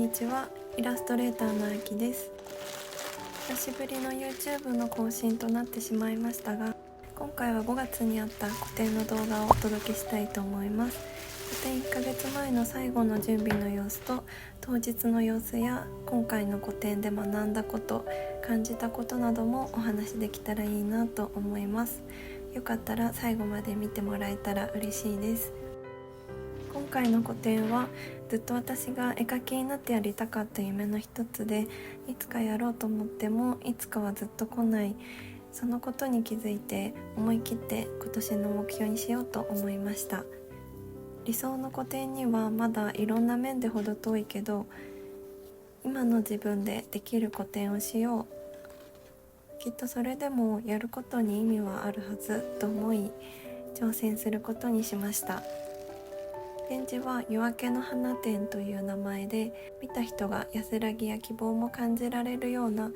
にちは。イラストレーターのあきです。久しぶりの YouTube の更新となってしまいましたが、今回は5月にあった個展の動画をお届けしたいと思います。個展1ヶ月前の最後の準備の様子と当日の様子や今回の個展で学んだこと、感じたことなどもお話できたらいいなと思います。よかったら最後まで見てもらえたら嬉しいです。今回の個展はずっと私が絵描きになってやりたかった夢の一つで、いつかやろうと思ってもいつかはずっと来ない、そのことに気づいて思い切って今年の目標にしようと思いました。理想の個展にはまだいろんな面で程遠いけど、今の自分でできる個展をしよう、きっとそれでもやることに意味はあるはずと思い挑戦することにしました。展示は夜明けの花展という名前で、見た人が安らぎや希望も感じられるような、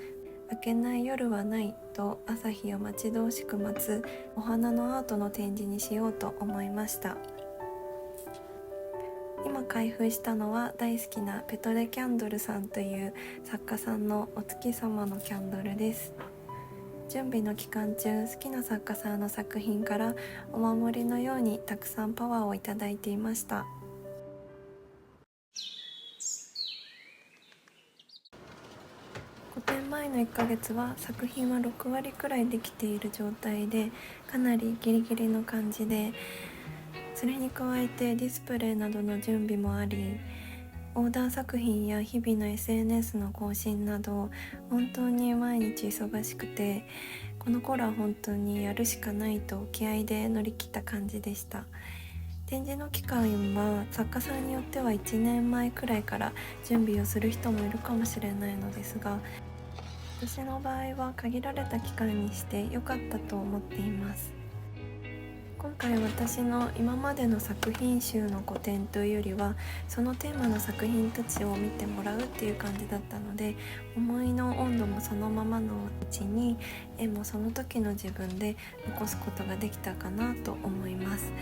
明けない夜はないと朝日を待ち遠しく待つお花のアートの展示にしようと思いました。今開封したのは大好きなペトレキャンドルさんという作家さんのお月様のキャンドルです。準備の期間中、好きな作家さんの作品からお守りのようにたくさんパワーをいただいていました。個展前の1ヶ月は作品は6割くらいできている状態で、かなりギリギリの感じで、それに加えてディスプレイなどの準備もあり、オーダー作品や日々の SNS の更新など本当に毎日忙しくて、この頃は本当にやるしかないと気合で乗り切った感じでした。展示の期間は作家さんによっては1年前くらいから準備をする人もいるかもしれないのですが、私の場合は限られた期間にして良かったと思っています。今回私の今までの作品集の個展というよりは、そのテーマの作品たちを見てもらうっていう感じだったので、思いの温度もそのままのうちに、絵もその時の自分で残すことができたかなと思います。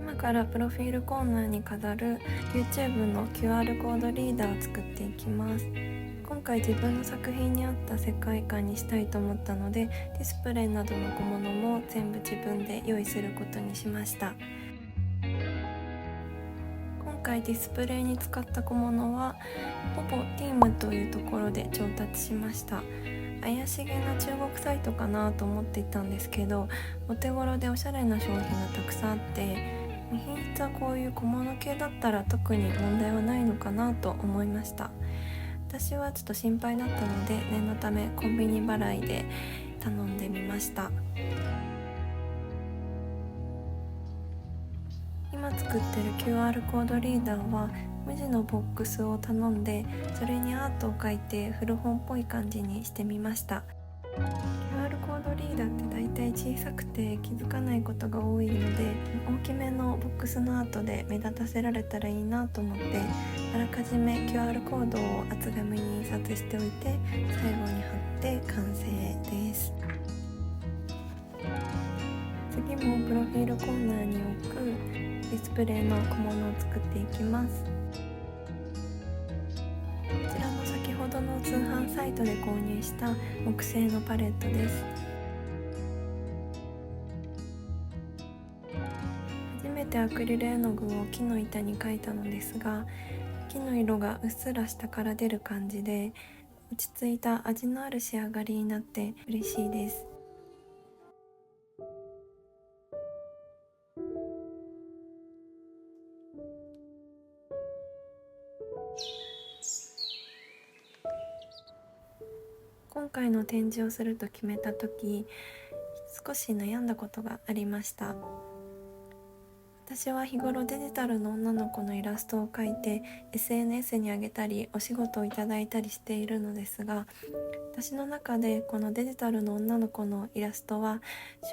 今からプロフィールコーナーに飾る YouTube の QR コードリーダーを作っていきます。今回自分の作品に合った世界観にしたいと思ったので、ディスプレイなどの小物も全部自分で用意することにしました。今回ディスプレイに使った小物はほぼティームというところで調達しました。怪しげな中国サイトかなと思っていたんですけど、お手頃でおしゃれな商品がたくさんあって、品質はこういう小物系だったら特に問題はないのかなと思いました。私はちょっと心配だったので、念のためコンビニ払いで頼んでみました。今作ってる QR コードリーダーは無地のボックスを頼んで、それにアートを書いて古本っぽい感じにしてみました。 QR コードリーダーってだいたい小さくて気づかないことが多いので、大きめのボックスのアートで目立たせられたらいいなと思って、あらかじめ QR コードを厚紙に印刷しておいて、最後に貼って完成です。次もプロフィールコーナーに置くディスプレイの小物を作っていきます。こちらも先ほどの通販サイトで購入した木製のパレットです。初めてアクリル絵の具を木の板に描いたのですが、木の色がうっすら下から出る感じで落ち着いた味のある仕上がりになって嬉しいです。今回の展示をすると決めた時、少し悩んだことがありました。私は日頃デジタルの女の子のイラストを描いて SNS に上げたりお仕事をいただいたりしているのですが、私の中でこのデジタルの女の子のイラストは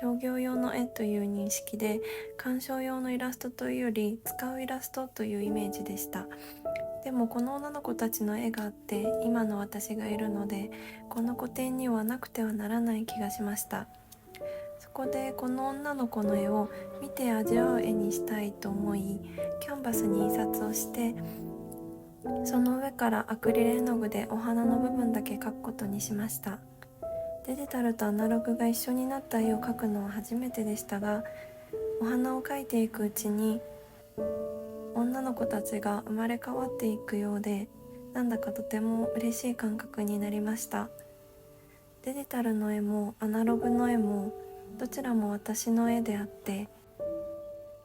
商業用の絵という認識で、鑑賞用のイラストというより使うイラストというイメージでした。でもこの女の子たちの絵があって今の私がいるので、この個展にはなくてはならない気がしました。そこでこの女の子の絵を見て味わう絵にしたいと思い、キャンバスに印刷をして、その上からアクリル絵の具でお花の部分だけ描くことにしました。デジタルとアナログが一緒になった絵を描くのは初めてでしたが、お花を描いていくうちに女の子たちが生まれ変わっていくようで、なんだかとても嬉しい感覚になりました。デジタルの絵もアナログの絵もどちらも私の絵であって、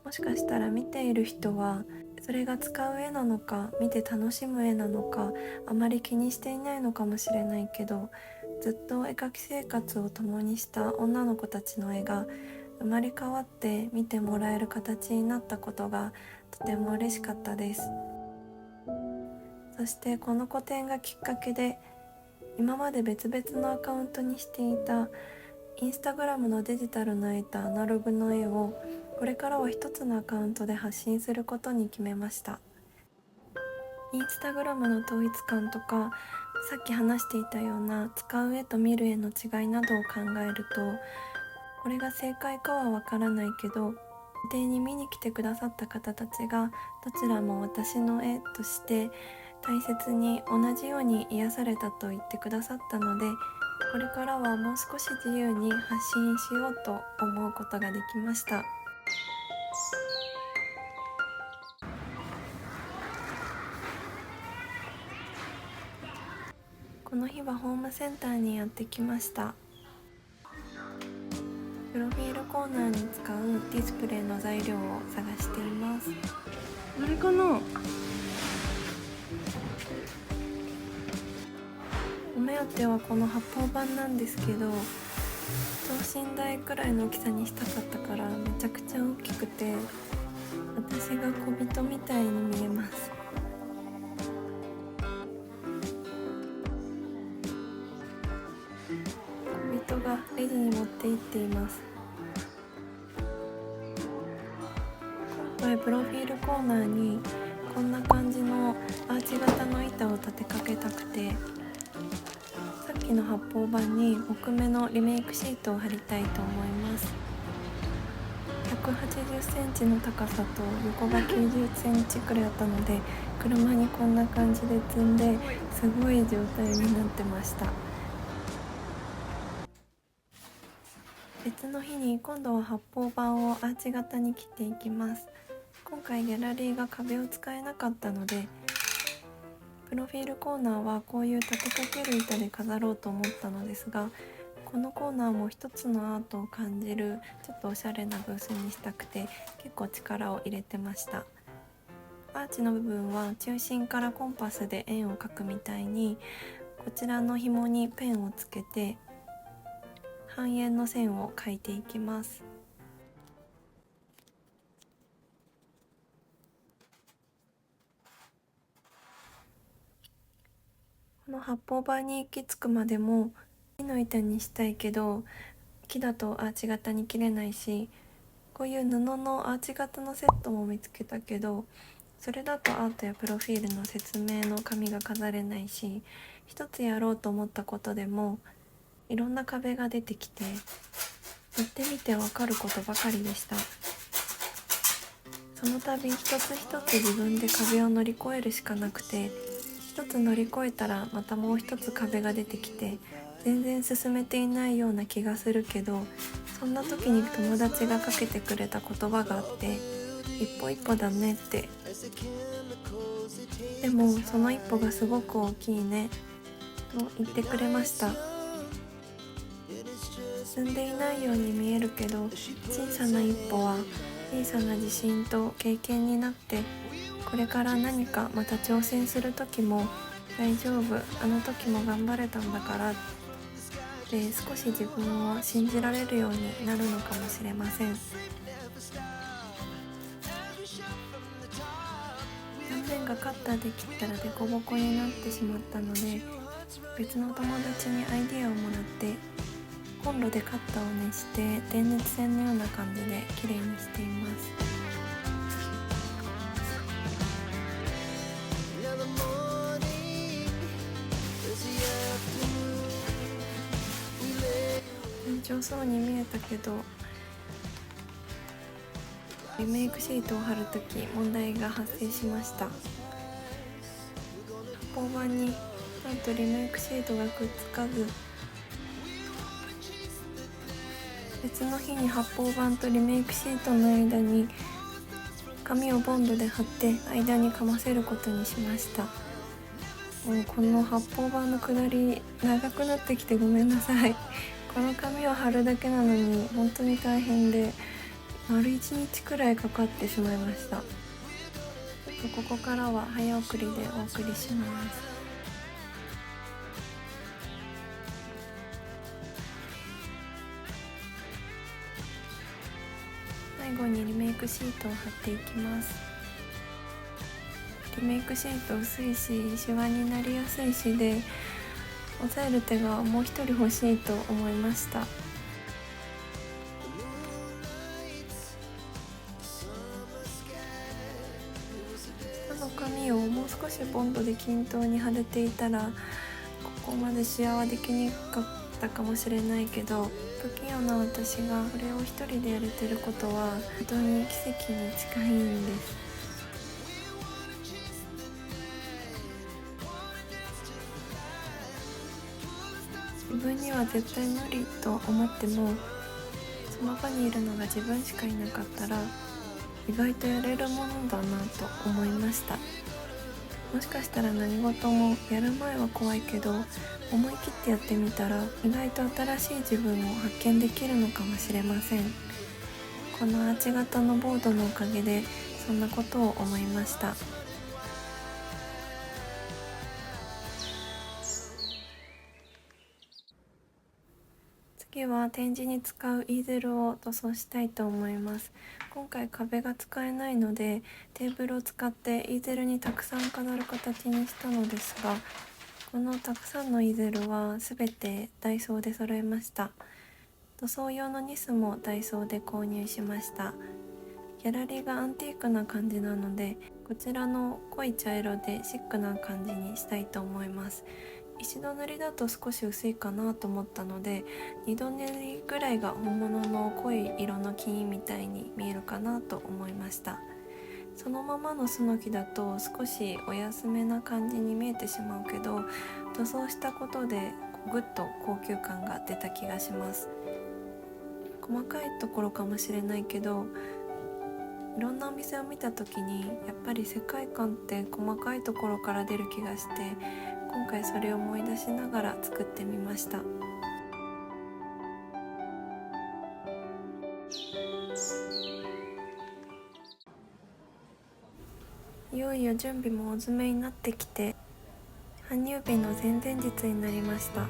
もしかしたら見ている人はそれが使う絵なのか見て楽しむ絵なのかあまり気にしていないのかもしれないけど、ずっと絵描き生活を共にした女の子たちの絵が生まれ変わって見てもらえる形になったことがとても嬉しかったです。そしてこの個展がきっかけで、今まで別々のアカウントにしていたインスタグラムのデジタルの絵とアナログの絵をこれからは一つのアカウントで発信することに決めました。インスタグラムの統一感とか、さっき話していたような使う絵と見る絵の違いなどを考えると、これが正解かはわからないけど、個展に見に来てくださった方たちがどちらも私の絵として大切に同じように癒されたと言ってくださったので、これからはもう少し自由に発信しようと思うことができました。この日はホームセンターにやってきました。プロフィールコーナーに使うディスプレイの材料を探しています。あれかな、お目当てはこの発泡板なんですけど、等身大くらいの大きさにしたかったからめちゃくちゃ大きくて、私が小人みたいに見えます。小人がレジに持って行っています。今回プロフィールコーナーにこんな感じのアーチ型の板を立てかけたくて、さっきの発泡板に木目のリメイクシートを貼りたいと思います。180センチの高さと横が90センチくらいあったので、車にこんな感じで積んですごい状態になってました。別の日に今度は発泡板をアーチ型に切っていきます。今回ギャラリーが壁を使えなかったので、プロフィールコーナーはこういう立てかける板で飾ろうと思ったのですが、このコーナーも一つのアートを感じるちょっとおしゃれなブースにしたくて結構力を入れてました。アーチの部分は中心からコンパスで円を描くみたいに、こちらの紐にペンをつけて半円の線を描いていきます。この発泡板に行き着くまでも木の板にしたいけど木だとアーチ型に切れないし、こういう布のアーチ型のセットも見つけたけど、それだとアートやプロフィールの説明の紙が飾れないし、一つやろうと思ったことでもいろんな壁が出てきて、やってみてわかることばかりでした。その度一つ一つ自分で壁を乗り越えるしかなくて、一つ乗り越えたらまたもう一つ壁が出てきて、全然進めていないような気がするけど、そんな時に友達がかけてくれた言葉があって、一歩一歩だねって。でもその一歩がすごく大きいねと言ってくれました。進んでいないように見えるけど、小さな一歩は小さな自信と経験になって、これから何かまた挑戦する時も大丈夫、あの時も頑張れたんだからで、少し自分を信じられるようになるのかもしれません。がカッターで切ったらデコボコになってしまったので、別の友達にアイディアをもらってコンロでカッターを熱して電熱線のような感じで綺麗にしています。順調そうに見えたけど、リメイクシートを貼るとき問題が発生しました。発泡板になんとリメイクシートがくっつかず、別の日に発泡板とリメイクシートの間に紙をボンドで貼って間にかませることにしました。もうこの発泡板の下り長くなってきてごめんなさい。この紙を貼るだけなのに本当に大変で、丸1日くらいかかってしまいました。ちょっとここからは早送りでお送りします。最後にリメイクシートを貼っていきます。リメイクシート薄いしシワになりやすいしで、押さえる手がもう一人欲しいと思いました。下の紙をもう少しボンドで均等に貼れていたらここまでシワはできにくかったかもしれないけど、不器用な私がこれを一人でやれてることは本当に奇跡に近いんです。自分には絶対無理と思っても、その場にいるのが自分しかいなかったら意外とやれるものだなと思いました。もしかしたら何事もやる前は怖いけど、思い切ってやってみたら意外と新しい自分を発見できるのかもしれません。このアーチ型のボードのおかげでそんなことを思いました。次は展示に使うイーゼルを塗装したいと思います。今回壁が使えないのでテーブルを使ってイーゼルにたくさん飾る形にしたのですが、このたくさんのイーゼルはすべてダイソーで揃えました。塗装用のニスもダイソーで購入しました。ギャラリーがアンティークな感じなので、こちらの濃い茶色でシックな感じにしたいと思います。一度塗りだと少し薄いかなと思ったので、二度塗りぐらいが本物の濃い色の金みたいに見えるかなと思いました。そのままのスノキだと少しお安めな感じに見えてしまうけど、塗装したことでぐっと高級感が出た気がします。細かいところかもしれないけど、いろんなお店を見た時にやっぱり世界観って細かいところから出る気がして、今回それを思い出しながら作ってみました。いよいよ準備も大詰めになってきて、搬入日の前々日になりました。こ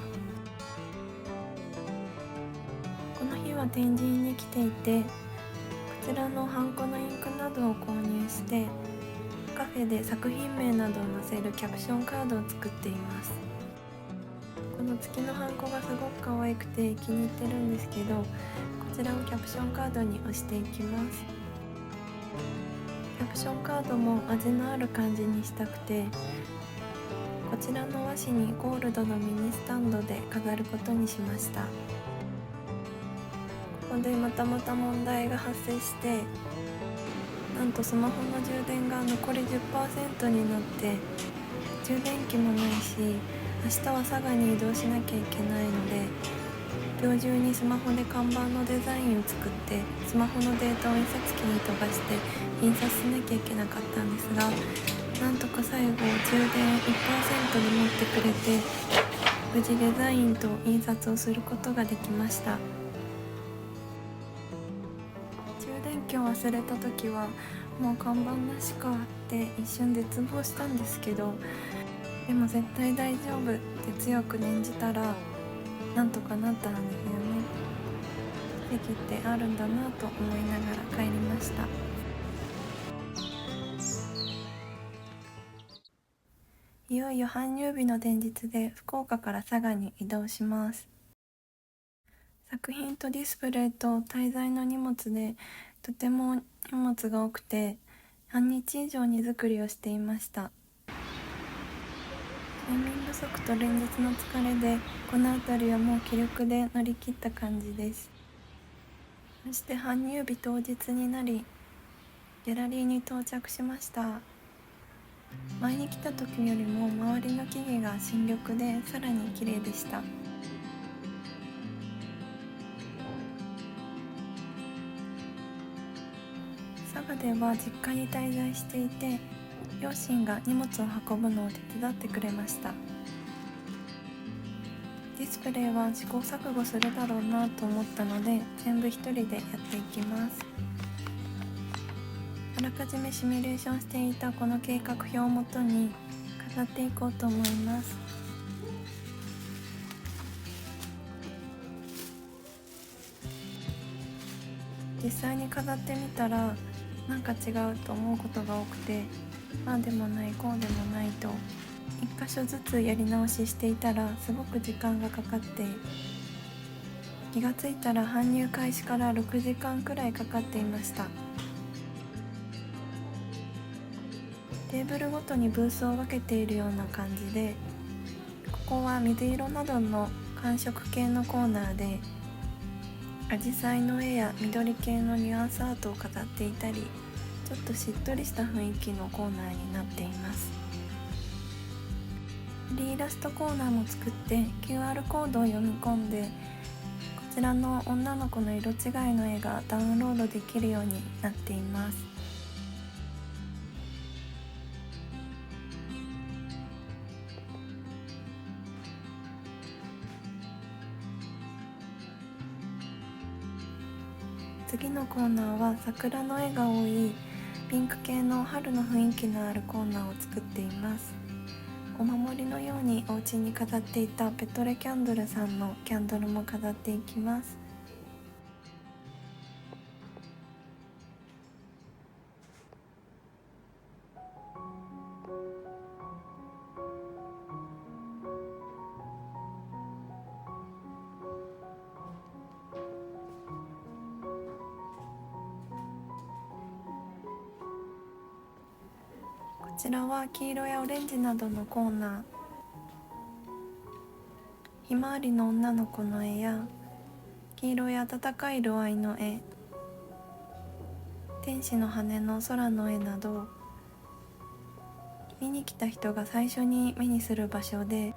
の日は展示に来ていて、こちらのハンコのインクなどを購入してカフェで作品名などを載せるキャプションカードを作っています。この月のハンコがすごく可愛くて気に入ってるんですけど、こちらをキャプションカードに押していきます。キャプションカードも味のある感じにしたくて、こちらの和紙にゴールドのミニスタンドで飾ることにしました。ここでまた問題が発生して、なんとスマホの充電が残り 10% になって、充電器もないし明日は佐賀に移動しなきゃいけないので、今日中にスマホで看板のデザインを作ってスマホのデータを印刷機に飛ばして印刷しなきゃいけなかったんですが、なんとか最後充電 1% で持ってくれて、無事デザインと印刷をすることができました。充電器を忘れた時はもう看板なしかって一瞬絶望したんですけど、でも絶対大丈夫って強く念じたらなんとかなったんですよね。奇跡ってあるんだなと思いながら帰りました。いよいよ搬入日の前日で福岡から佐賀に移動します。作品とディスプレイと滞在の荷物でとても荷物が多くて、半日以上に作りをしていました。睡眠不足と連日の疲れで、この辺りはもう気力で乗り切った感じです。そして搬入日当日になり、ギャラリーに到着しました。前に来た時よりも周りの木々が新緑でさらに綺麗でした。佐賀では実家に滞在していて、両親が荷物を運ぶのを手伝ってくれました。ディスプレイは試行錯誤するだろうなと思ったので、全部一人でやっていきます。あらかじめシミュレーションしていたこの計画表をもとに飾っていこうと思います。実際に飾ってみたらなんか違うと思うことが多くて、ああでもないこうでもないと一箇所ずつやり直ししていたらすごく時間がかかって、気がついたら搬入開始から6時間くらいかかっていました。テーブルごとにブースを分けているような感じで、ここは水色などの寒色系のコーナーで、アジサイの絵や緑系のニュアンスアートを飾っていたり、ちょっとしっとりした雰囲気のコーナーになっています。フリーイラストコーナーも作って QR コードを読み込んで、こちらの女の子の色違いの絵がダウンロードできるようになっています。次のコーナーは桜の絵が多いピンク系の春の雰囲気のあるコーナーを作っています。お守りのようにお家に飾っていたペトレキャンドルさんのキャンドルも飾っていきます。こちらは黄色やオレンジなどのコーナー、ひまわりの女の子の絵や黄色や暖かい色合いの絵、天使の羽の空の絵など、見に来た人が最初に目にする場所で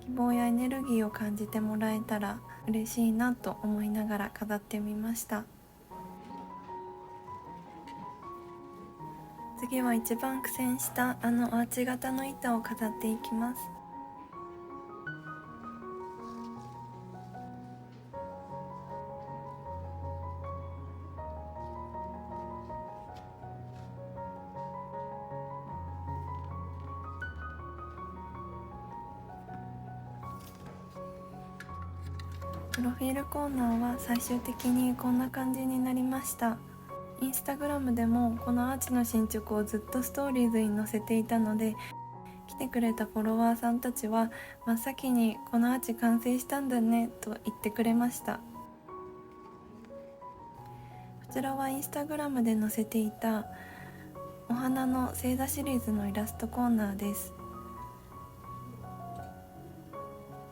希望やエネルギーを感じてもらえたら嬉しいなと思いながら飾ってみました。次は一番苦戦したアーチ型の板を飾っていきます。プロフィールコーナーは最終的にこんな感じになりました。インスタグラムでもこのアーチの進捗をずっとストーリーズに載せていたので、来てくれたフォロワーさんたちは真っ先にこのアーチ完成したんだねと言ってくれました。こちらはインスタグラムで載せていたお花の星座シリーズのイラストコーナーです。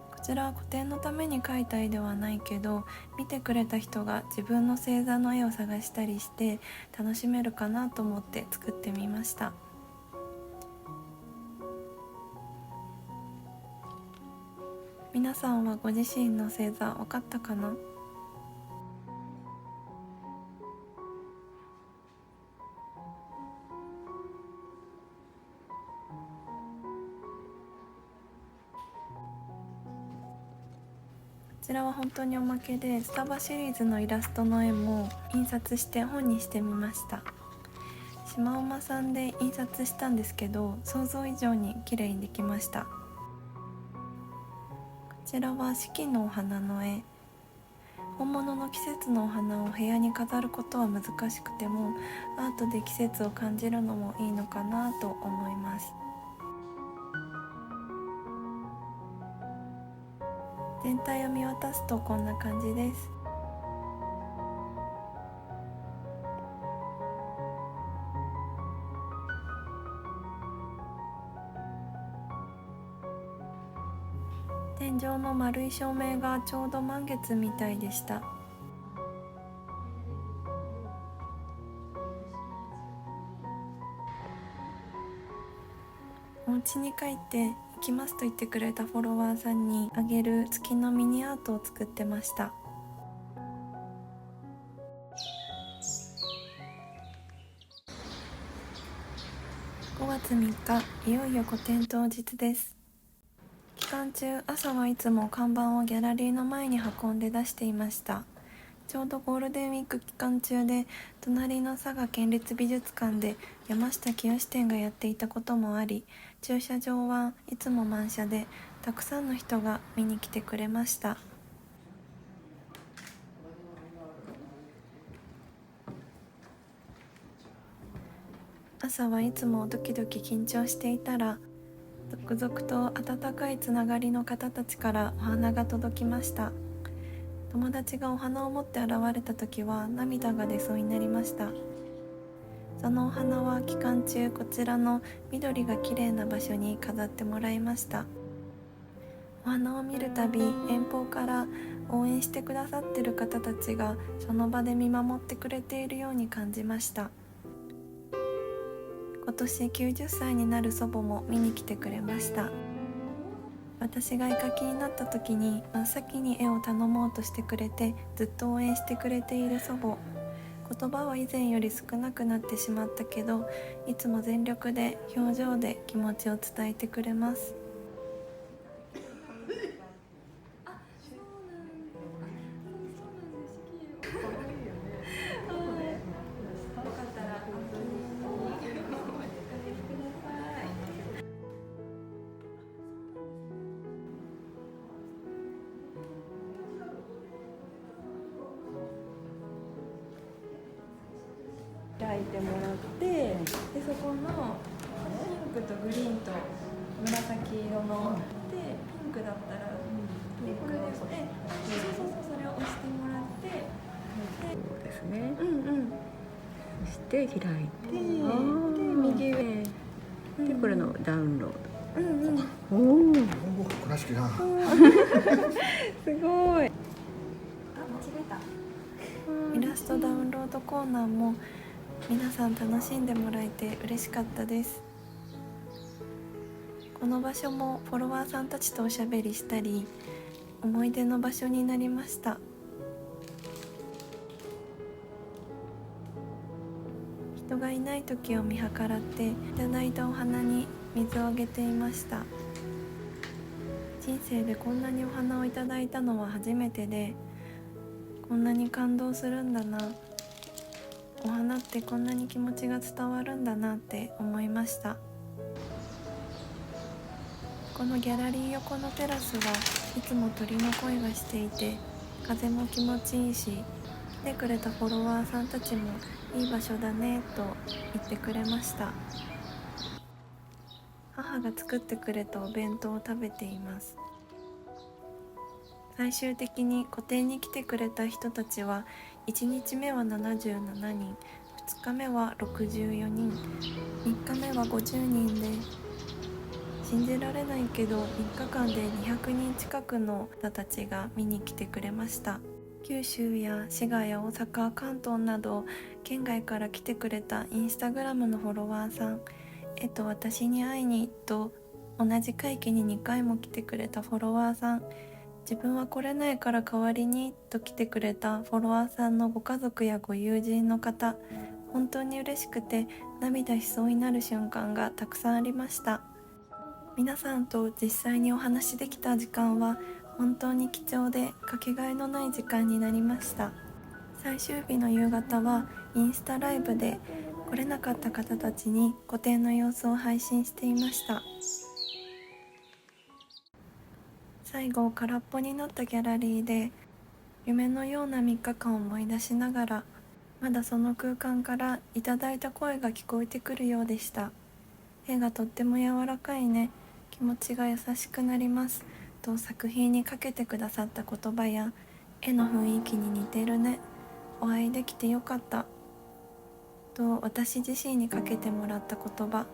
こちらは個展のために描いた絵ではないけど、見てくれた人が自分の星座の絵を探したりして楽しめるかなと思って作ってみました。皆さんはご自身の星座分かったかな？こちらは本当におまけで、スタバシリーズのイラストの絵も印刷して本にしてみました。シマウマさんで印刷したんですけど、想像以上に綺麗にできました。こちらは四季のお花の絵。本物の季節のお花を部屋に飾ることは難しくても、アートで季節を感じるのもいいのかなと思います。全体を見渡すとこんな感じです。天井の丸い照明がちょうど満月みたいでした。お家に帰って行きますと言ってくれたフォロワーさんにあげる月のミニアートを作ってました。5月3日、いよいよ個展当日です。期間中、朝はいつも看板をギャラリーの前に運んで出していました。ちょうどゴールデンウィーク期間中で、隣の佐賀県立美術館で山下清展がやっていたこともあり、駐車場はいつも満車で、たくさんの人が見に来てくれました。朝はいつもドキドキ緊張していたら、続々と温かいつながりの方たちからお花が届きました。友達がお花を持って現れた時は涙が出そうになりました。そのお花は期間中こちらの緑が綺麗な場所に飾ってもらいました。お花を見るたび遠方から応援してくださってる方たちがその場で見守ってくれているように感じました。今年90歳になる祖母も見に来てくれました。私が絵描きになった時に真っ先に絵を頼もうとしてくれて、ずっと応援してくれている祖母。言葉は以前より少なくなってしまったけど、いつも全力で表情で気持ちを伝えてくれます。開いてもらって、でそこのピンクとグリーンと紫色ので、ピンクだったらピンクで押して、それを押してもらって、そうですね。うんうん、そして開いて、で右上でこれのダウンローうんド。おお、倉敷な。すごい。イラストダウンロードコーナーも皆さん楽しんでもらえて嬉しかったです。この場所もフォロワーさんたちとおしゃべりしたり、思い出の場所になりました。人がいない時を見計らっていただいたお花に水をあげていました。人生でこんなにお花をいただいたのは初めてで、こんなに感動するんだな、お花ってこんなに気持ちが伝わるんだなって思いました。このギャラリー横のテラスはいつも鳥の声がしていて、風も気持ちいいし、来てくれたフォロワーさんたちもいい場所だねと言ってくれました。母が作ってくれたお弁当を食べています。最終的に個展に来てくれた人たちは、1日目は77人、2日目は64人、3日目は50人で、信じられないけど3日間で200人近くの方たちが見に来てくれました。九州や滋賀や大阪、関東など県外から来てくれたインスタグラムのフォロワーさん、私に会いにと同じ会期に2回も来てくれたフォロワーさん、自分は来れないから代わりにと来てくれたフォロワーさんのご家族やご友人の方、本当に嬉しくて涙しそうになる瞬間がたくさんありました。皆さんと実際にお話できた時間は本当に貴重でかけがえのない時間になりました。最終日の夕方はインスタライブで来れなかった方たちに個展の様子を配信していました。最後空っぽになったギャラリーで夢のような3日間を思い出しながら、まだその空間からいただいた声が聞こえてくるようでした。絵がとっても柔らかいね、気持ちが優しくなります。と作品にかけてくださった言葉や絵の雰囲気に似てるね、お会いできてよかったと私自身にかけてもらった言葉、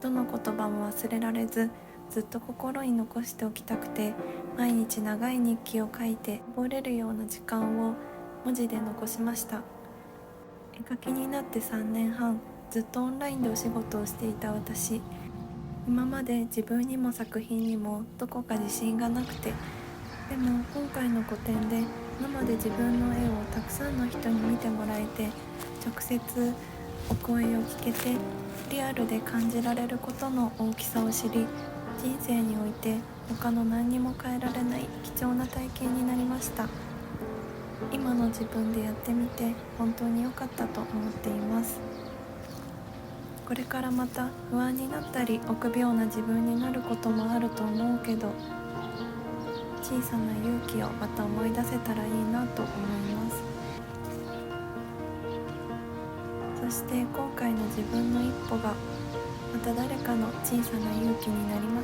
どの言葉も忘れられず、ずっと心に残しておきたくて、毎日長い日記を書いて覚えれるような時間を文字で残しました。絵描きになって3年半、ずっとオンラインでお仕事をしていた私、今まで自分にも作品にもどこか自信がなくて、でも今回の個展で生で自分の絵をたくさんの人に見てもらえて、直接お声を聞けて、リアルで感じられることの大きさを知り、人生において他の何にも変えられない貴重な体験になりました。今の自分でやってみて本当に良かったと思っています。これからまた不安になったり臆病な自分になることもあると思うけど、小さな勇気をまた思い出せたらいいなと思います。そして今回の自分の一歩がまた誰かの小さな勇気になりま